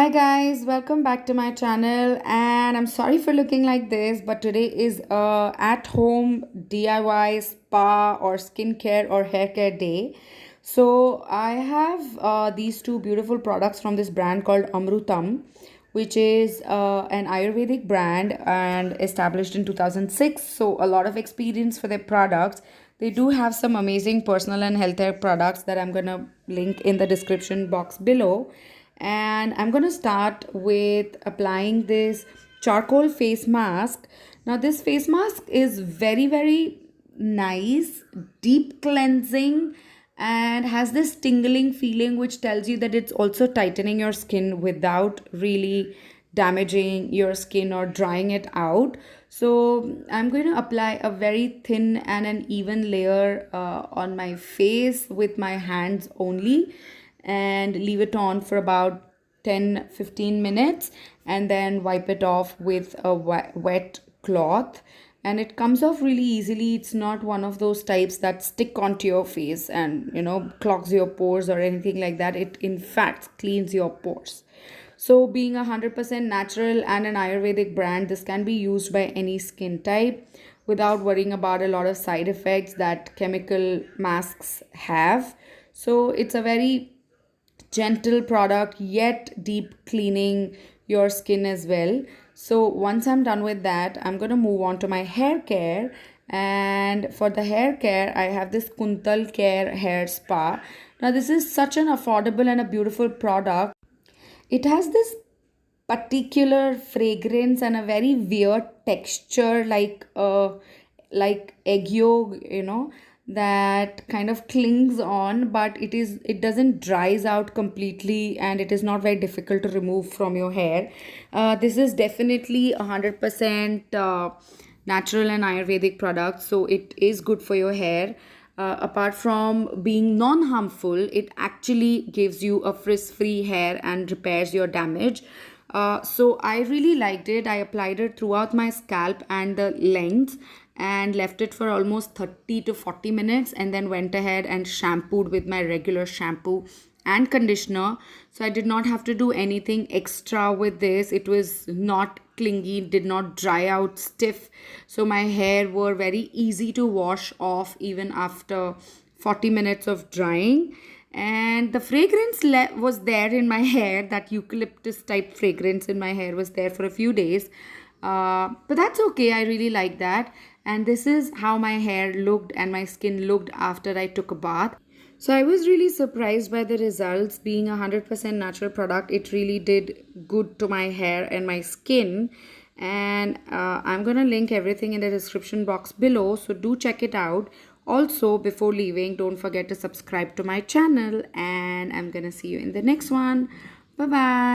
Hi guys, welcome back to my channel, and I'm sorry for looking like this, but today is a at-home DIY spa or skincare or hair care day. So I have these two beautiful products from this brand called Amrutam, which is an Ayurvedic brand and established in 2006. So a lot of experience for their products. They do have some amazing personal and health care products that I'm gonna link in the description box below. And I'm going to start with applying this charcoal face mask. Now this face mask is very nice, deep cleansing, and has this tingling feeling which tells you that it's also tightening your skin without really damaging your skin or drying it out. So I'm going to apply a very thin and an even layer on my face with my hands only, and leave it on for about 10-15 minutes, and then wipe it off with a wet cloth. And it comes off really easily. It's not one of those types that stick onto your face and clogs your pores or anything like that. It in fact cleans your pores. So being 100% natural and an Ayurvedic brand, this can be used by any skin type without worrying about a lot of side effects that chemical masks have. So it's a very gentle product, yet deep cleaning your skin as well. So once I'm done with that, I'm going to move on to my hair care. And for the hair care, I have this Kuntal Care Hair Spa. Now this is such an affordable and a beautiful product. It has this particular fragrance and a very weird texture, like egg yolk, that kind of clings on, but it doesn't dries out completely, and it is not very difficult to remove from your hair. This is definitely 100% natural and Ayurvedic product, so it is good for your hair. Apart from being non-harmful, it actually gives you a frizz-free hair and repairs your damage. So I really liked it. I applied it throughout my scalp and the length, and left it for almost 30 to 40 minutes, and then went ahead and shampooed with my regular shampoo and conditioner. So I did not have to do anything extra with this. It was not clingy, did not dry out stiff, so my hair were very easy to wash off even after 40 minutes of drying. And the fragrance was there in my hair. That eucalyptus type fragrance in my hair was there for a few days, but that's okay. I really like that. And this is how my hair looked and my skin looked after I took a bath. So I was really surprised by the results. Being 100% natural product, it really did good to my hair and my skin. And I'm gonna link everything in the description box below, so do check it out. Also, before leaving, don't forget to subscribe to my channel, and I'm gonna see you in the next one. Bye bye.